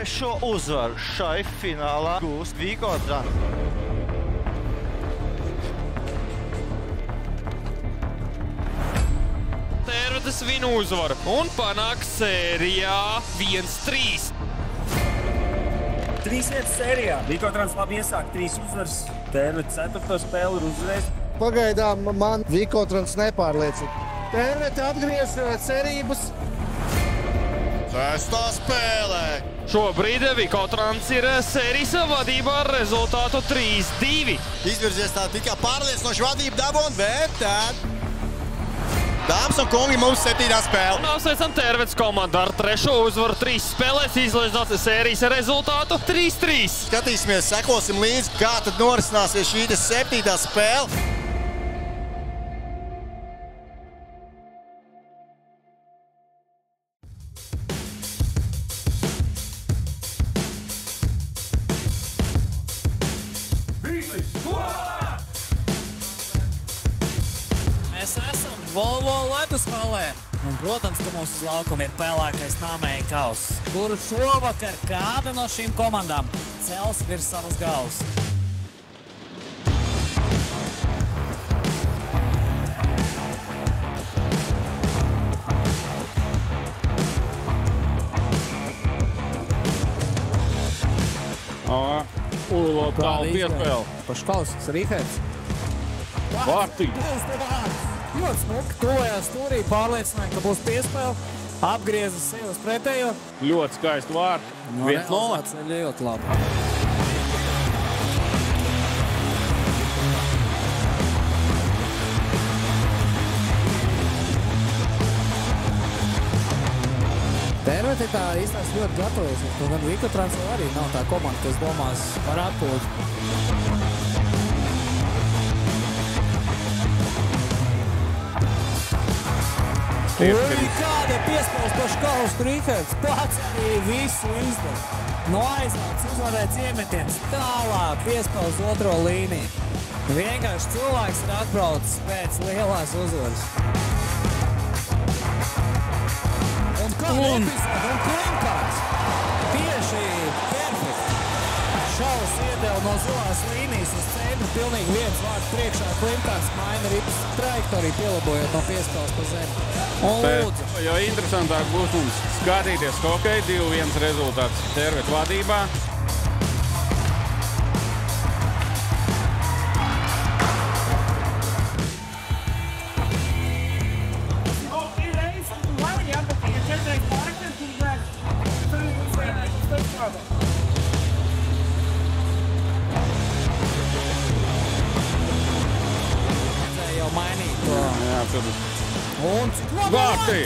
trešo uzvaru šai finālā gūst Vīkotrans. Tērvetes vina uzvaru un panāk sērijā 1-3. 3 vietas sērijā. Vīkotrans labi iesāk 3 uzvaras. Tērvete 4. spēli ir uzvarējis. Pagaidām man Vīkotrans nepārliecina. Tērvete atgriež cerības. 6. spēlē. Šobrīd Vīkotrans ir sērijas vadībā ar rezultātu 3-2. Izvirzies tā tikai pārliecinoši vadību dabūn, bet tad... Dāmas un kungi, mums 7. spēle. Un apsveicam Tērvetes komandu ar 3. uzvaru 3 spēlēs, izlaižot sērijas rezultātu 3-3. Skatīsimies, sekosim līdzi, kā tad norisināsies šī 7. spēle. Mēs esam Volvo Ledushalē. Un, protams, ka mums uz laukuma ir pelēkais Nāmēja kauss, kuru šovakar kāda no šīm komandām cels virs savas galvas. Tālu piespēle. Paškausks, Rihards. Vārtī. Ļoti smuki, tuvējās stūrī, pārliecināja, ka būs piespēle. Apgrieza sevi uz pretējo. Ļoti skaisti vārti. 1-0. Ļoti labi. Tērvete tā īstās ļoti gatavojas. Un gan Vīkotrans arī nav tā komanda, kas domās par atpūtu. Kāda piespēles Paškausks, Rihards pats arī visu izdara. No aizvāks uzvarēts iemetiens tālāk piespēles otro līniju. Vienkārši cilvēks ir atbraucis pēc lielās uzvaras. Un kāda epizode, un Klimkārs tieši perfekti. Šaus iedeva no zilās līnijas uz centru, pilnīgi viens vārds priekšā. Klimkārs maina ripas trajektoriju, pielabojot no piespēles pa zemi. Un lūdzu. Jo interesantāk būs mums skatīties hokeju, 2-1 rezultāts Tērvete vadībā. Jau mainīt to. Jā, tur. Un Vārtī!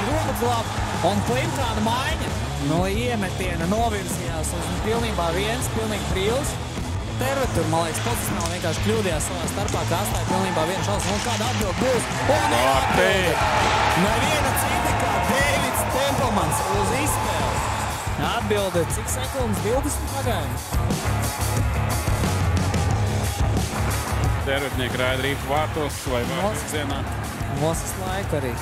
Ļoti labi. Un Klimkāra maiņa no iemetiena novirzījās uz pilnībā viens, pilnīgi brīvs. Tērvete tur, man liekas, pozicionāli vienkārši kļūdījās savā starpā, ka atstāja pilnībā vienu šausmu. Un kāda atbild būs? Un ir atbilde! Neviena cita kā Deivids Tempelmans uz izspēli. Atbilde, cik sekundes? 20 pagājumi. Tērvetnieki raida rīpu vārtos vai vārtos cienā. Mosas laiku arī.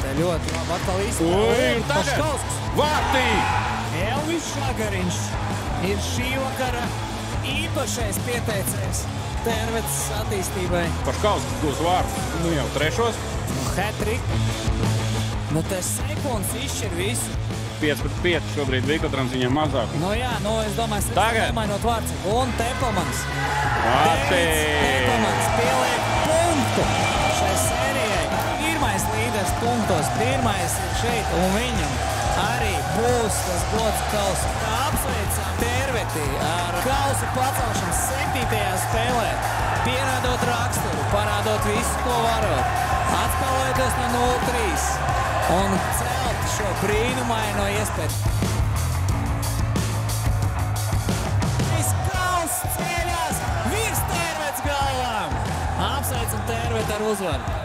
Te ļoti labi atkal izspēle. Un tagad Paškausks. Vārtī! Elvis Žagariņš ir šī vakara īpašais pieteicējs Tērvetes attīstībai. Paškausks būs vārds, nu jau 3. Hat-trick. Nu te sekundes izšķir visu. 5-5 šobrīd Vīkotrans viņam mazāk. Nu jā, nu es domāju, nemainot vārds. Un Tempelmans. Vārtī! Tempelmans pieliek punktu šai sērijai. Pirmais līderis punktos, pirmais ir šeit, un viņam arī būs tas gods kausu. Tā apsveicām Tērveti ar kausu pacelšanu 7. spēlē, pierādot raksturu, parādot visu, ko varot, atspēlēties no 0-3 un celt šo brīnumaino iespēju. Kauss ceļās virs Tērvetes galvām. Apsveicam Tērveti ar uzvaru.